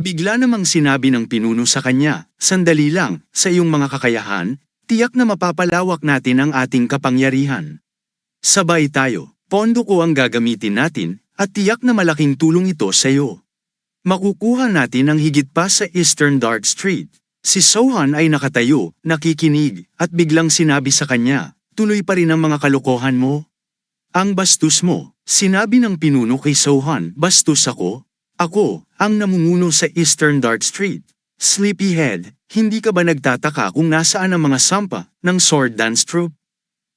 Bigla namang sinabi ng pinuno sa kanya, "Sandali lang, sa iyong mga kakayahan, tiyak na mapapalawak natin ang ating kapangyarihan. Sabay tayo, pondo ko ang gagamitin natin, at tiyak na malaking tulong ito sa iyo. Makukuha natin ang higit pa sa Eastern Dark Street." Si Sohan ay nakatayo, nakikinig, at biglang sinabi sa kanya, "Tuloy pa rin ang mga kalokohan mo? Ang bastos mo." Sinabi ng pinuno kay Sohan, "Bastos ako? Ako, ang namumuno sa Eastern Dark Street. Sleepyhead, hindi ka ba nagtataka kung nasaan ang mga sampa ng sword dance troupe?"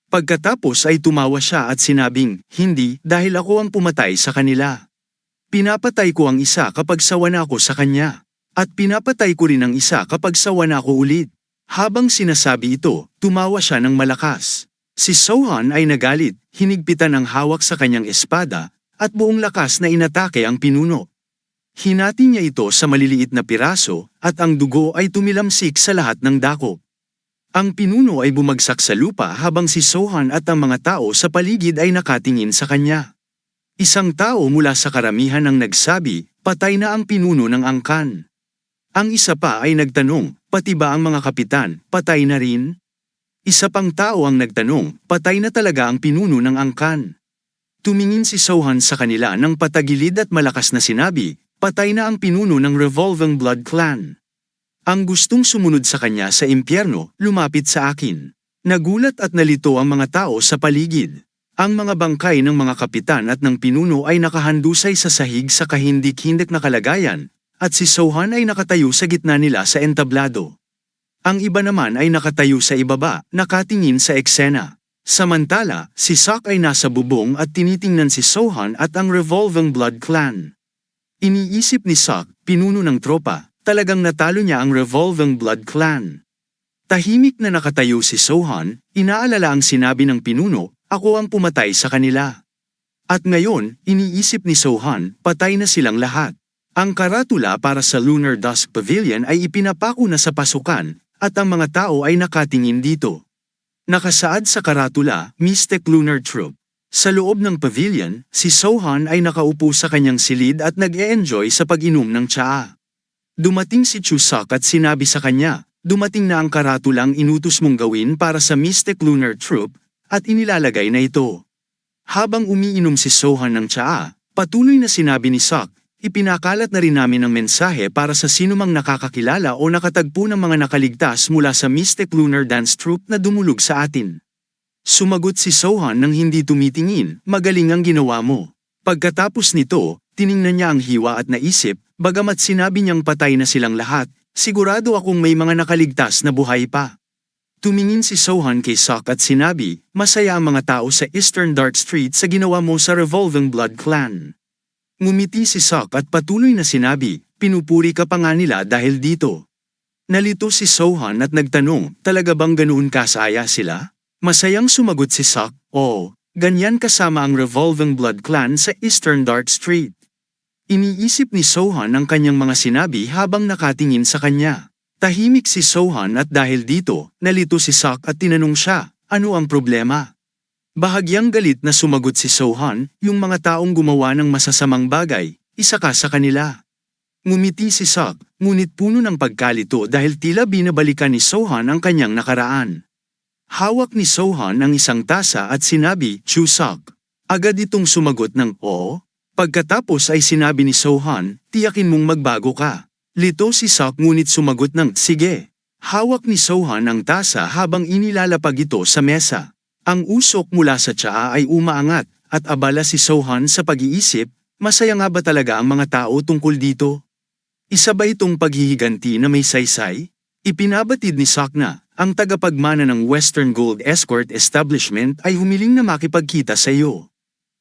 Pagkatapos ay tumawa siya at sinabing, "Hindi, dahil ako ang pumatay sa kanila. Pinapatay ko ang isa kapag sawa na ako sa kanya. At pinapatay ko rin ang isa kapag sawa na ako ulit." Habang sinasabi ito, tumawa siya ng malakas. Si Sohan ay nagalit, hinigpitan ang hawak sa kanyang espada, at buong lakas na inatake ang pinuno. Hinati niya ito sa maliliit na piraso, at ang dugo ay tumilamsik sa lahat ng dako. Ang pinuno ay bumagsak sa lupa habang si Sohan at ang mga tao sa paligid ay nakatingin sa kanya. Isang tao mula sa karamihan ang nagsabi, "Patay na ang pinuno ng angkan." Ang isa pa ay nagtanong, "Pati ba ang mga kapitan, patay na rin?" Isa pang tao ang nagtanong, "Patay na talaga ang pinuno ng angkan?" Tumingin si Sohan sa kanila ng patagilid at malakas na sinabi, "Patay na ang pinuno ng Revolving Blood Clan. Ang gustong sumunod sa kanya sa impyerno, lumapit sa akin." Nagulat at nalito ang mga tao sa paligid. Ang mga bangkay ng mga kapitan at ng pinuno ay nakahandusay sa sahig sa kahindik-hindik na kalagayan, at si Sohan ay nakatayo sa gitna nila sa entablado. Ang iba naman ay nakatayo sa ibaba, nakatingin sa eksena. Samantala, si Sok ay nasa bubong at tinitingnan si Sohan at ang Revolving Blood Clan. Iniisip ni Sok, pinuno ng tropa, talagang natalo niya ang Revolving Blood Clan. Tahimik na nakatayo si Sohan, inaalala ang sinabi ng pinuno, "Ako ang pumatay sa kanila." At ngayon, iniisip ni Sohan, patay na silang lahat. Ang karatula para sa Lunar Dusk Pavilion ay ipinapako na sa pasukan, at ang mga tao ay nakatingin dito. Nakasaad sa karatula, Mystic Lunar Troupe. Sa loob ng pavilion, si Sohan ay nakaupo sa kanyang silid at nag-e-enjoy sa pag-inom ng tsaa. Dumating si Chuseok at sinabi sa kanya, "Dumating na ang karatulang inutos mong gawin para sa Mystic Lunar Troupe, at inilalagay na ito." Habang umiinom si Sohan ng tsaa, patuloy na sinabi ni Sok, "Ipinakalat na rin namin ang mensahe para sa sinumang nakakakilala o nakatagpo ng mga nakaligtas mula sa Mystic Lunar Dance Troupe na dumulog sa atin." Sumagot si Sohan nang hindi tumitingin, "Magaling ang ginawa mo." Pagkatapos nito, tiningnan niya ang hiwa at naisip, bagamat sinabi niyang patay na silang lahat, sigurado akong may mga nakaligtas na buhay pa. Tumingin si Sohan kay Sok at sinabi, "Masaya ang mga tao sa Eastern Dark Street sa ginawa mo sa Revolving Blood Clan." Ngumiti si Sok at patuloy na sinabi, "Pinupuri ka pa nga nila dahil dito." Nalito si Sohan at nagtanong, "Talaga bang ganoon kasaya sila?" Masayang sumagot si Sok, "Oo, ganyan kasama ang Revolving Blood Clan sa Eastern Dark Street." Iniisip ni Sohan ang kanyang mga sinabi habang nakatingin sa kanya. Tahimik si Sohan at dahil dito, nalito si Sok at tinanong siya, "Ano ang problema?" Bahagyang galit na sumagot si Sohan, "Yung mga taong gumawa ng masasamang bagay, isa ka sa kanila." Ngumiti si Sok, ngunit puno ng pagkalito dahil tila binabalikan ni Sohan ang kanyang nakaraan. Hawak ni Sohan ang isang tasa at sinabi, "Chuseok." Agad itong sumagot ng oo. Pagkatapos ay sinabi ni Sohan, "Tiyakin mong magbago ka." Lito si Sok ngunit sumagot ng, "Sige." Hawak ni Sohan ang tasa habang inilalapag ito sa mesa. Ang usok mula sa tsaa ay umaangat, at abala si Sohan sa pag-iisip, masaya nga ba talaga ang mga tao tungkol dito? Isa ba itong paghihiganti na may saysay? Ipinabatid ni Sok na, ang tagapagmana ng Western Gold Escort Establishment ay humiling na makipagkita sa iyo.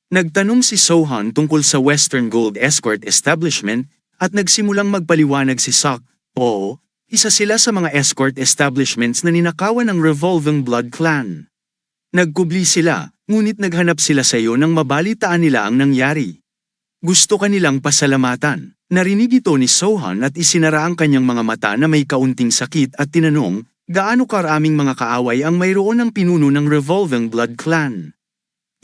Nagtanong si Sohan tungkol sa Western Gold Escort Establishment, at nagsimulang magpaliwanag si Sok, "Oo, isa sila sa mga escort establishments na ninakawan ng Revolving Blood Clan. Nagkubli sila, ngunit naghanap sila sa iyo nang mabalitaan nila ang nangyari. Gusto kanilang pasalamatan." Narinig ito ni Sohan at isinara ang kanyang mga mata na may kaunting sakit at tinanong, "Gaano karaming mga kaaway ang mayroon ng pinuno ng Revolving Blood Clan?"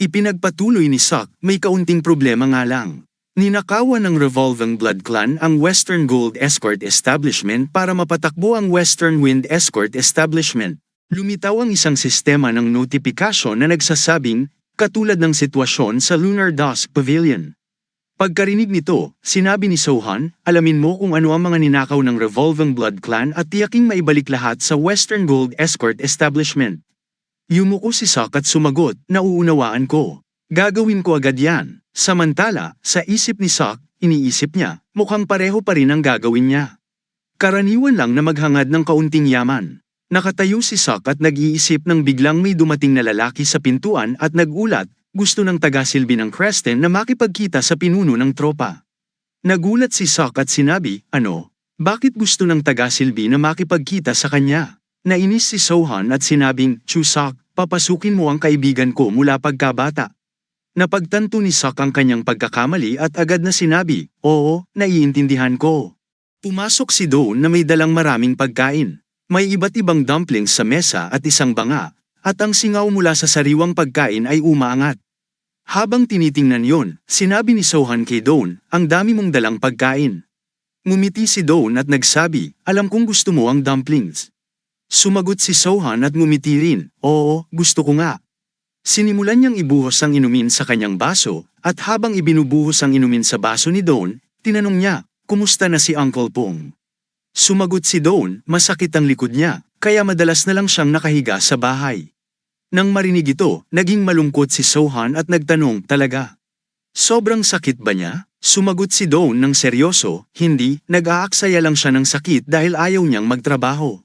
Ipinagpatuloy ni Sok, "May kaunting problema nga lang. Ninakawan ng Revolving Blood Clan ang Western Gold Escort Establishment para mapatakbo ang Western Wind Escort Establishment. Lumitaw ang isang sistema ng notifikasyon na nagsasabing, katulad ng sitwasyon sa Lunar Dusk Pavilion. Pagkarinig nito, sinabi ni Sohan, alamin mo kung ano ang mga ninakaw ng Revolving Blood Clan at tiyaking maibalik lahat sa Western Gold Escort Establishment. Yumuko si Sok at sumagot, nauunawaan ko. Gagawin ko agad yan. Samantala, sa isip ni Sok, iniisip niya, mukhang pareho pa rin ang gagawin niya. Karaniwan lang na maghangad ng kaunting yaman. Nakatayo si Sok at nag-iisip nang biglang may dumating na lalaki sa pintuan at nagulat, gusto ng taga-silbi ng Creston na makipagkita sa pinuno ng tropa. Nagulat si Sok at sinabi, ano? Bakit gusto ng taga-silbi na makipagkita sa kanya? Nainis si Sohan at sinabing, Sok, papasukin mo ang kaibigan ko mula pagkabata. Napagtanto ni Sok ang kanyang pagkakamali at agad na sinabi, oo, naiintindihan ko. Pumasok si Dawn na may dalang maraming pagkain. May iba't ibang dumplings sa mesa at isang banga, at ang singaw mula sa sariwang pagkain ay umaangat. Habang tinitingnan yon, sinabi ni Sohan kay Dawn, ang dami mong dalang pagkain. Ngumiti si Dawn at nagsabi, alam kong gusto mo ang dumplings. Sumagot si Sohan at ngumiti rin, oo, gusto ko nga. Sinimulan niyang ibuhos ang inumin sa kanyang baso, at habang ibinubuhos ang inumin sa baso ni Dawn, tinanong niya, kumusta na si Uncle Pong? Sumagot si Dawn, masakit ang likod niya, kaya madalas na lang siyang nakahiga sa bahay. Nang marinig ito, naging malungkot si Sohan at nagtanong, talaga? Sobrang sakit ba niya? Sumagot si Dawn ng seryoso, hindi, nag-aaksaya lang siya ng sakit dahil ayaw niyang magtrabaho.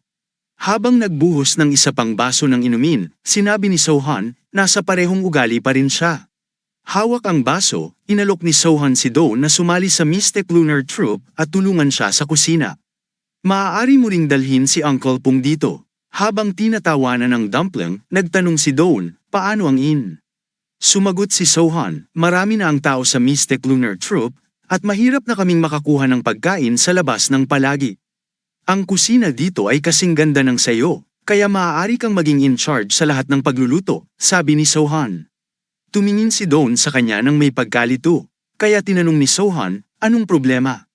Habang nagbuhos ng isa pang baso ng inumin, sinabi ni Sohan, nasa parehong ugali pa rin siya. Hawak ang baso, inalok ni Sohan si Dawn na sumali sa Mystic Lunar Troop at tulungan siya sa kusina. Maaari mo ring dalhin si Uncle Pong dito. Habang tinatawanan ng dumpling, nagtanong si Dawn, paano ang in? Sumagot si Sohan, marami na ang tao sa Mystic Lunar Troop, at mahirap na kaming makakuha ng pagkain sa labas ng palagi. Ang kusina dito ay kasing ganda ng sayo, kaya maaari kang maging in charge sa lahat ng pagluluto, sabi ni Sohan. Tumingin si Dawn sa kanya nang may pagkalito, kaya tinanong ni Sohan, anong problema?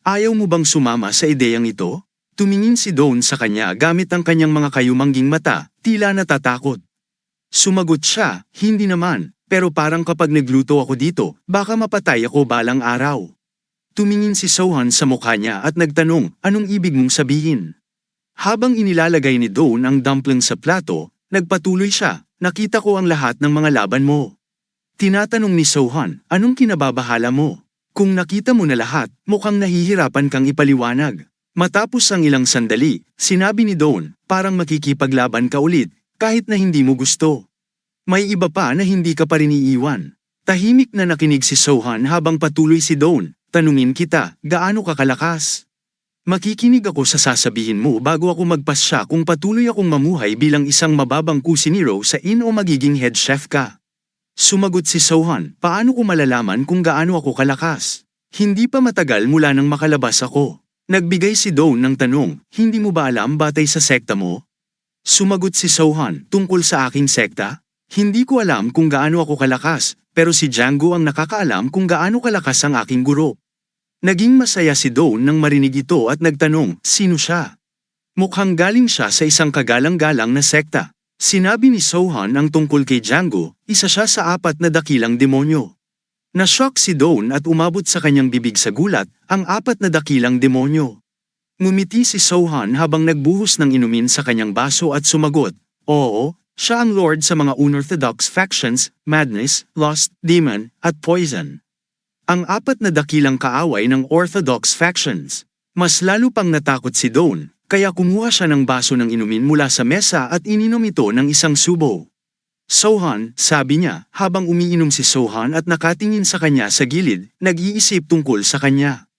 Ayaw mo bang sumama sa ideyang ito? Tumingin si Dawn sa kanya gamit ang kanyang mga kayumangging mata, tila natatakot. Sumagot siya, hindi naman, pero parang kapag nagluto ako dito, baka mapatay ako balang araw. Tumingin si Sohan sa mukha niya at nagtanong, anong ibig mong sabihin? Habang inilalagay ni Dawn ang dumpling sa plato, nagpatuloy siya, nakita ko ang lahat ng mga laban mo. Tinatanong ni Sohan, anong kinababahala mo? Kung nakita mo na lahat, mukhang nahihirapan kang ipaliwanag. Matapos ang ilang sandali, sinabi ni Dawn, parang makikipaglaban ka ulit, kahit na hindi mo gusto. May iba pa na hindi ka pa rin iiwan. Tahimik na nakinig si Sohan habang patuloy si Dawn. Tanungin kita, gaano ka kalakas? Makikinig ako sa sasabihin mo bago ako magpasya kung patuloy akong mamuhay bilang isang mababang kusinero sa inn o magiging head chef ka. Sumagot si Sohan, paano ko malalaman kung gaano ako kalakas? Hindi pa matagal mula nang makalabas ako. Nagbigay si Dawn ng tanong, hindi mo ba alam batay sa sekta mo? Sumagot si Sohan, tungkol sa aking sekta? Hindi ko alam kung gaano ako kalakas, pero si Django ang nakakaalam kung gaano kalakas ang aking guro. Naging masaya si Dawn nang marinig ito at nagtanong, sino siya? Mukhang galing siya sa isang kagalang-galang na sekta. Sinabi ni Sohan ang tungkol kay Django, isa siya sa 4 na dakilang demonyo. Na-shock si Dawn at umabot sa kanyang bibig sa gulat, ang 4 na dakilang demonyo. Ngumiti si Sohan habang nagbuhos ng inumin sa kanyang baso at sumagot, oo, siya ang lord sa mga unorthodox factions, madness, lust, demon, at poison. Ang 4 na dakilang kaaway ng orthodox factions. Mas lalo pang natakot si Dawn, kaya kumuha siya ng baso ng inumin mula sa mesa at ininom ito ng isang subo. Sohan, sabi niya, habang umiinom si Sohan at nakatingin sa kanya sa gilid, nag-iisip tungkol sa kanya.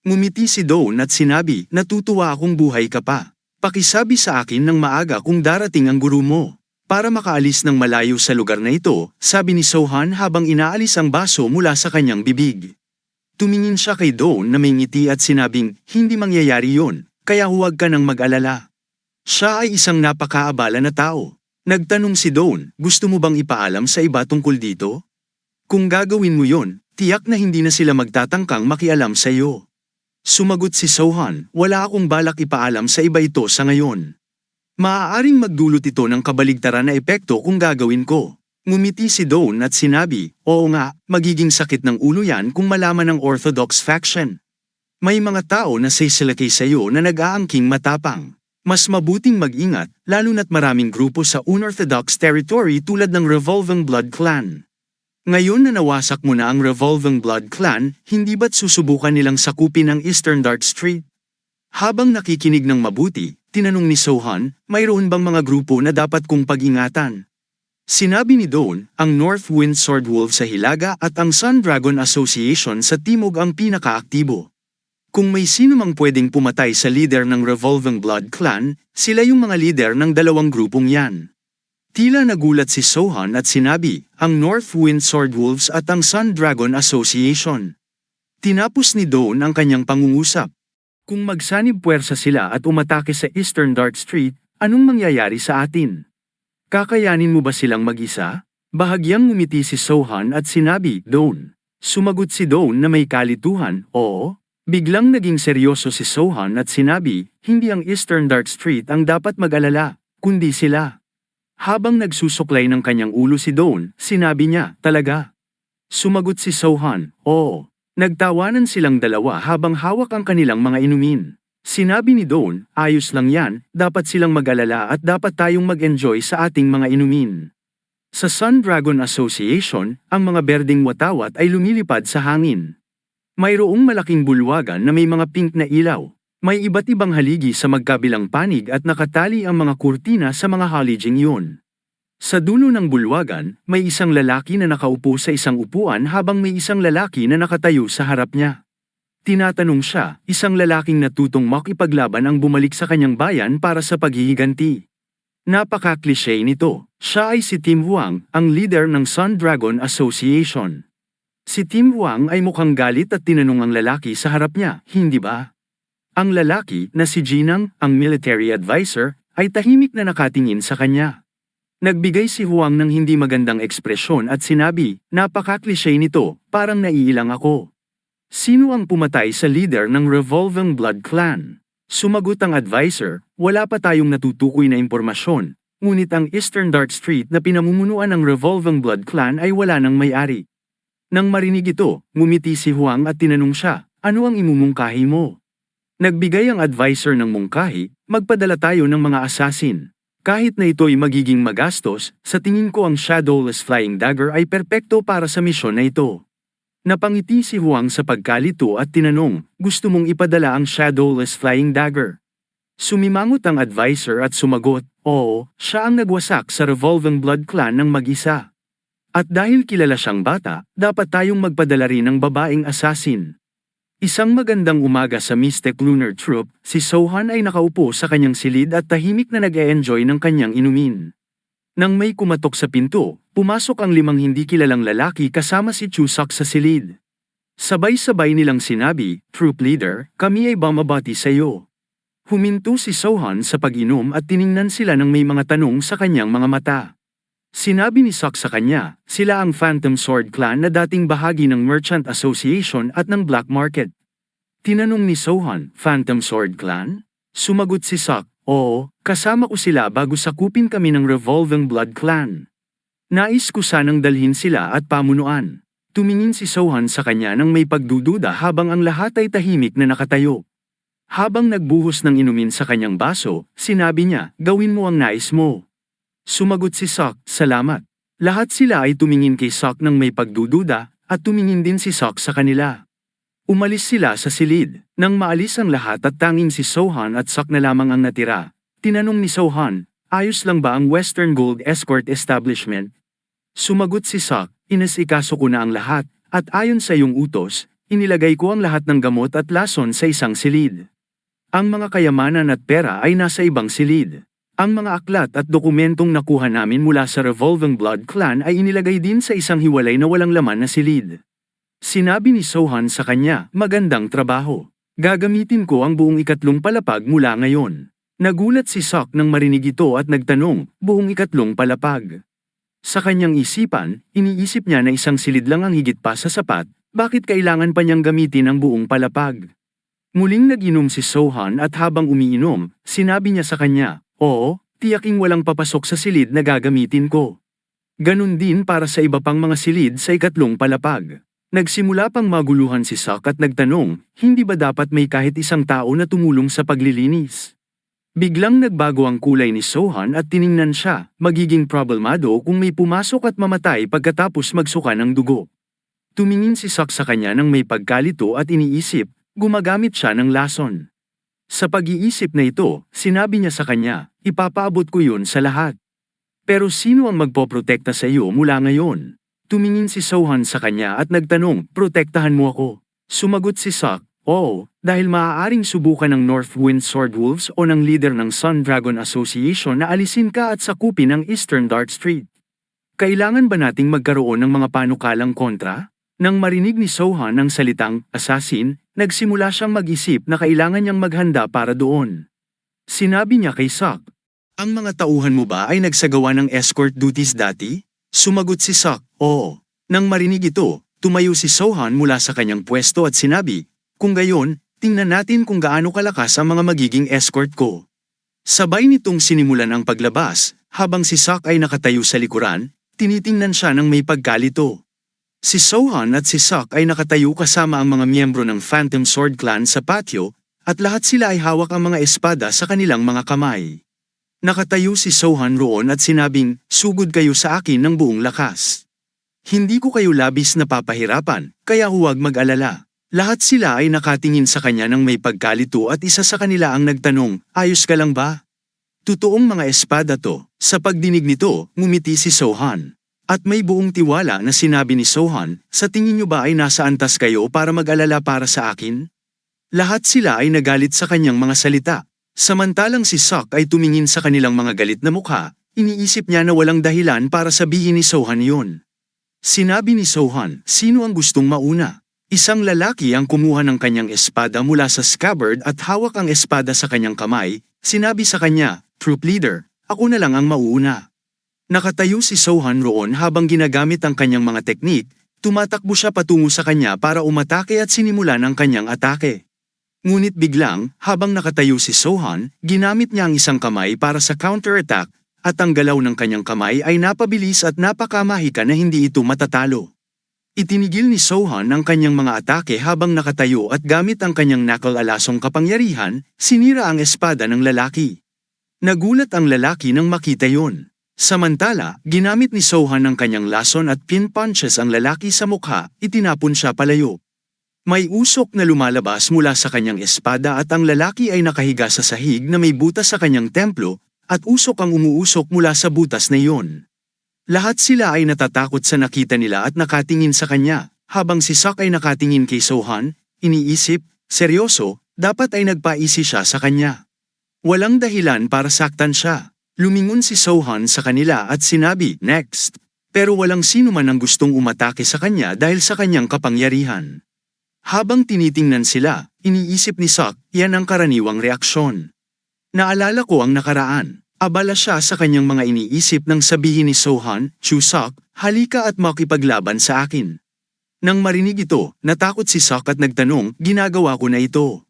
Ngumiti si Dawn at sinabi, natutuwa akong buhay ka pa. Pakisabi sa akin ng maaga kung darating ang guru mo. Para makaalis ng malayo sa lugar na ito, sabi ni Sohan habang inaalis ang baso mula sa kanyang bibig. Tumingin siya kay Dawn na may ngiti at sinabing, hindi mangyayari yon, kaya huwag ka nang mag-alala. Siya ay isang napakaabala na tao. Nagtanong si Dawn, gusto mo bang ipaalam sa iba tungkol dito? Kung gagawin mo yon, tiyak na hindi na sila magtatangkang makialam sa iyo. Sumagot si Sohan, wala akong balak ipaalam sa iba ito sa ngayon. Maaaring magdulot ito ng kabaligtaran na epekto kung gagawin ko. Ngumiti si Dawn at sinabi, oo nga, magiging sakit ng ulo yan kung malaman ng Orthodox faction. May mga tao na sisilakay sa iyo na nag-aangking matapang. Mas mabuting mag-ingat, lalo na't maraming grupo sa unorthodox territory tulad ng Revolving Blood Clan. Ngayon na nawasak mo na ang Revolving Blood Clan, hindi ba't susubukan nilang sakupin ang Eastern Dark Street? Habang nakikinig ng mabuti, tinanong ni Sohan, mayroon bang mga grupo na dapat kong pag-ingatan? Sinabi ni Dawn, ang North Wind Swordwolf sa Hilaga at ang Sun Dragon Association sa Timog ang pinakaaktibo. Kung may sino mang pwedeng pumatay sa leader ng Revolving Blood Clan, sila yung mga leader ng dalawang grupong yan. Tila nagulat si Sohan at sinabi, ang North Wind Swordwolves at ang Sun Dragon Association. Tinapos ni Dawn ang kanyang pangungusap. Kung magsanib puwersa sila at umatake sa Eastern Dark Street, anong mangyayari sa atin? Kakayanin mo ba silang mag-isa? Bahagyang ngumiti si Sohan at sinabi, Dawn. Sumagot si Dawn na may kalituhan, oo. Biglang naging seryoso si Sohan at sinabi, hindi ang Eastern Dark Street ang dapat mag-alala, kundi sila. Habang nagsusuklay ng kanyang ulo si Dawn, sinabi niya, talaga. Sumagot si Sohan, oo. Nagtawanan silang dalawa habang hawak ang kanilang mga inumin. Sinabi ni Dawn, ayos lang yan, dapat silang mag-alala at dapat tayong mag-enjoy sa ating mga inumin. Sa Sun Dragon Association, ang mga berdeng watawat ay lumilipad sa hangin. Mayroong malaking bulwagan na may mga pink na ilaw. May iba't ibang haligi sa magkabilang panig at nakatali ang mga kurtina sa mga haliging yun. Sa dulo ng bulwagan, may isang lalaki na nakaupo sa isang upuan habang may isang lalaki na nakatayo sa harap niya. Tinatanong siya, isang lalaking natutong makipaglaban ang bumalik sa kanyang bayan para sa paghihiganti. Napaka-cliché nito. Siya ay si Tim Huang, ang leader ng Sun Dragon Association. Si Tim Huang ay mukhang galit at tinanong ang lalaki sa harap niya, hindi ba? Ang lalaki, na si Jinang, ang military advisor, ay tahimik na nakatingin sa kanya. Nagbigay si Huang ng hindi magandang ekspresyon at sinabi, napaka-cliché nito, parang naiilang ako. Sino ang pumatay sa leader ng Revolving Blood Clan? Sumagot ang advisor, wala pa tayong natutukoy na impormasyon, ngunit ang Eastern Dark Street na pinamumunuan ng Revolving Blood Clan ay wala ng may-ari. Nang marinig ito, ngumiti si Huang at tinanong siya, ano ang imumungkahi mo? Nagbigay ang advisor ng mungkahi, magpadala tayo ng mga assassin. Kahit na ito'y magiging magastos, sa tingin ko ang Shadowless Flying Dagger ay perpekto para sa misyon na ito. Napangiti si Huang sa pagkalito at tinanong, gusto mong ipadala ang Shadowless Flying Dagger? Sumimangot ang advisor at sumagot, oo, siya ang nagwasak sa Revolving Blood Clan ng mag-isa. At dahil kilala siyang bata, dapat tayong magpadala rin ng babaeng assassin. Isang magandang umaga sa Mystic Lunar Troop, si Sohan ay nakaupo sa kanyang silid at tahimik na nag-e-enjoy ng kanyang inumin. Nang may kumatok sa pinto, pumasok ang 5 hindi kilalang lalaki kasama si Chuseok sa silid. Sabay-sabay nilang sinabi, Troop Leader, kami ay bumabati sa iyo. Huminto si Sohan sa pag-inom at tiningnan sila ng may mga tanong sa kanyang mga mata. Sinabi ni Sok sa kanya, sila ang Phantom Sword Clan na dating bahagi ng Merchant Association at ng Black Market. Tinanong ni Sohan, Phantom Sword Clan? Sumagot si Sok, oo, kasama ko sila bago sakupin kami ng Revolving Blood Clan. Nais ko sanang dalhin sila at pamunuan. Tumingin si Sohan sa kanya nang may pagdududa habang ang lahat ay tahimik na nakatayo. Habang nagbuhos ng inumin sa kanyang baso, sinabi niya, gawin mo ang nais mo. Sumagot si Sok, salamat. Lahat sila ay tumingin kay Sok nang may pagdududa, at tumingin din si Sok sa kanila. Umalis sila sa silid. Nang maalis ang lahat at tanging si Sohan at Sok na lamang ang natira, tinanong ni Sohan, ayos lang ba ang Western Gold Escort Establishment? Sumagot si Sok, inasikaso ko na ang lahat, at ayon sa iyong utos, inilagay ko ang lahat ng gamot at lason sa isang silid. Ang mga kayamanan at pera ay nasa ibang silid. Ang mga aklat at dokumentong nakuha namin mula sa Revolving Blood Clan ay inilagay din sa isang hiwalay na walang laman na silid. Sinabi ni Sohan sa kanya, magandang trabaho. Gagamitin ko ang buong 3 palapag mula ngayon. Nagulat si Sok nang marinig ito at nagtanong, buong 3 palapag. Sa kanyang isipan, iniisip niya na isang silid lang ang higit pa sa sapat, Bakit kailangan pa niyang gamitin ang buong palapag? Muling nag-inom si Sohan at habang umiinom, sinabi niya sa kanya, "Oo, tiyaking walang papasok sa silid na gagamitin ko." Ganun din para sa iba pang mga silid sa ikatlong palapag. Nagsimula pang maguluhan si Sok at nagtanong, hindi ba dapat may kahit isang tao na tumulong sa paglilinis? Biglang nagbago ang kulay ni Sohan at tiningnan siya, magiging problemado kung may pumasok at mamatay pagkatapos magsuka ng dugo. Tumingin si Sok sa kanya nang may pagkalito at iniisip, gumagamit siya ng lason. Sa pag-iisip na ito, sinabi niya sa kanya, ipapaabot ko yun sa lahat. Pero sino ang magpoprotekta sa iyo mula ngayon? Tumingin si Sohan sa kanya at nagtanong, protektahan mo ako. Sumagot si Sok, oo, dahil maaaring subukan ng Northwind Swordwolves o ng leader ng Sun Dragon Association na alisin ka at sakupin ang Eastern Dart Street. Kailangan ba nating magkaroon ng mga panukalang kontra? Nang marinig ni Sohan ang salitang assassin, nagsimula siyang mag-isip na kailangan niyang maghanda para doon. Sinabi niya kay Sok, ang mga tauhan mo ba ay nagsagawa ng escort duties dati? Sumagot si Sok, oo. Nang marinig ito, tumayo si Sohan mula sa kanyang pwesto at sinabi, kung gayon, tingnan natin kung gaano kalakas ang mga magiging escort ko. Sabay nitong sinimulan ang paglabas, habang si Sok ay nakatayo sa likuran, tinitingnan siya ng may pagkalito. Si Sohan at si Sok ay nakatayo kasama ang mga miyembro ng Phantom Sword Clan sa patio, at lahat sila ay hawak ang mga espada sa kanilang mga kamay. Nakatayo si Sohan roon at sinabing, sugod kayo sa akin ng buong lakas. Hindi ko kayo labis na papahirapan, kaya huwag mag-alala. Lahat sila ay nakatingin sa kanya ng may pagkalito at isa sa kanila ang nagtanong, ayos ka lang ba? Totoong mga espada to. Sa pagdinig nito, ngumiti si Sohan. At may buong tiwala na sinabi ni Sohan, sa tingin niyo ba ay nasa antas kayo para mag-alala para sa akin? Lahat sila ay nagalit sa kanyang mga salita. Samantalang si Sok ay tumingin sa kanilang mga galit na mukha, iniisip niya na walang dahilan para sabihin ni Sohan yun. Sinabi ni Sohan, sino ang gustong mauna? Isang lalaki ang kumuha ng kanyang espada mula sa scabbard at hawak ang espada sa kanyang kamay, sinabi sa kanya, troop leader, ako na lang ang mauuna. Nakatayo si Sohan roon habang ginagamit ang kanyang mga teknik, tumatakbo siya patungo sa kanya para umatake at sinimulan ang kanyang atake. Ngunit biglang, habang nakatayo si Sohan, ginamit niya ang isang kamay para sa counter-attack, at ang galaw ng kanyang kamay ay napabilis at napakamahika na hindi ito matatalo. Itinigil ni Sohan ang kanyang mga atake habang nakatayo at gamit ang kanyang knuckle-alasong kapangyarihan, sinira ang espada ng lalaki. Nagulat ang lalaki nang makita yon. Samantala, ginamit ni Sohan ang kanyang lason at pin punches ang lalaki sa mukha, itinapon siya palayo. May usok na lumalabas mula sa kanyang espada at ang lalaki ay nakahiga sa sahig na may butas sa kanyang templo, at usok ang umuusok mula sa butas na iyon. Lahat sila ay natatakot sa nakita nila at nakatingin sa kanya, habang si Sok ay nakatingin kay Sohan, iniisip, seryoso, dapat ay nagpaisi siya sa kanya. Walang dahilan para saktan siya. Lumingon si Sohan sa kanila at sinabi, next. Pero walang sino man ang gustong umatake sa kanya dahil sa kanyang kapangyarihan. Habang tinitingnan sila, iniisip ni Sok, yan ang karaniwang reaksyon. Naalala ko ang nakaraan. Abala siya sa kanyang mga iniisip nang sabihin ni Sohan, Sok, halika at makipaglaban sa akin. Nang marinig ito, natakot si Sok at nagtanong, ginagawa ko na ito.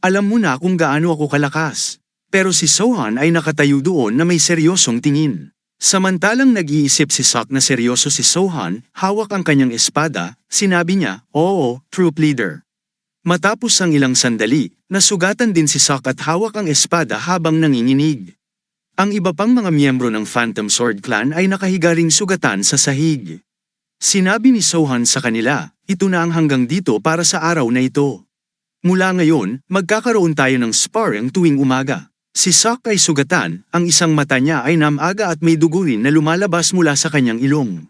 Alam mo na kung gaano ako kalakas. Pero si Sohan ay nakatayo doon na may seryosong tingin. Samantalang nag-iisip si Sok na seryoso si Sohan, hawak ang kanyang espada, sinabi niya, oo, troop leader. Matapos ang ilang sandali, nasugatan din si Sok at hawak ang espada habang nanginginig. Ang iba pang mga miyembro ng Phantom Sword Clan ay nakahiga ring sugatan sa sahig. Sinabi ni Sohan sa kanila, ito na ang hanggang dito para sa araw na ito. Mula ngayon, magkakaroon tayo ng sparring tuwing umaga. Si Sok ay sugatan, ang isang mata niya ay namaga at may dugo rin na lumalabas mula sa kanyang ilong.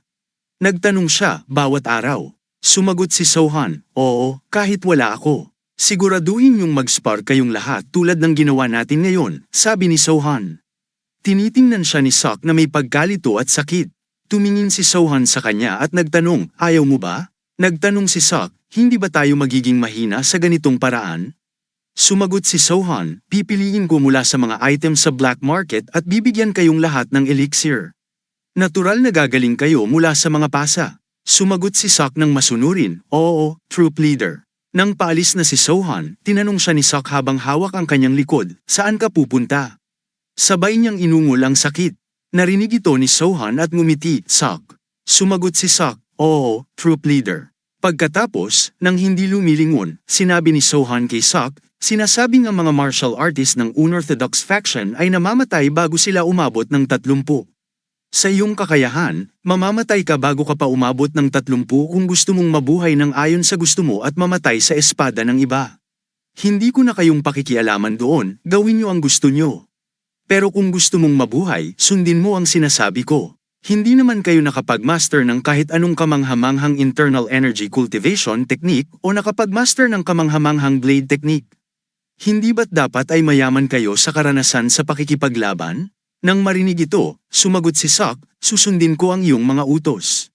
Nagtanong siya, bawat araw. Sumagot si Sohan, oo, kahit wala ako. Siguraduhin yung mag-spar kayong lahat tulad ng ginawa natin ngayon, sabi ni Sohan. Tinitingnan siya ni Sok na may pagkalito at sakit. Tumingin si Sohan sa kanya at nagtanong, ayaw mo ba? Nagtanong si Sok, hindi ba tayo magiging mahina sa ganitong paraan? Sumagot si Sohan, pipiliin ko mula sa mga items sa black market at bibigyan kayong lahat ng elixir. Natural na gagaling kayo mula sa mga pasa. Sumagot si Sok ng masunurin, oo, troop leader. Nang paalis na si Sohan, tinanong siya ni Sok habang hawak ang kanyang likod, saan ka pupunta? Sabay niyang inungol ang sakit. Narinig ito ni Sohan at ngumiti, Sok. Sumagot si Sok, oo, troop leader. Pagkatapos, nang hindi lumilingon, sinabi ni Sohan kay Sok, sinasabing ang mga martial artist ng unorthodox faction ay namamatay bago sila umabot ng 30. Sa iyong kakayahan, mamamatay ka bago ka pa umabot ng 30 kung gusto mong mabuhay ng ayon sa gusto mo at mamatay sa espada ng iba. Hindi ko na kayong pakikialaman doon, gawin niyo ang gusto niyo. Pero kung gusto mong mabuhay, sundin mo ang sinasabi ko. Hindi naman kayo nakapag-master ng kahit anong kamanghamanghang internal energy cultivation technique o nakapag-master ng kamanghamanghang blade technique. Hindi ba't dapat ay mayaman kayo sa karanasan sa pakikipaglaban? Nang marinig ito, sumagot si Sok, susundin ko ang iyong mga utos.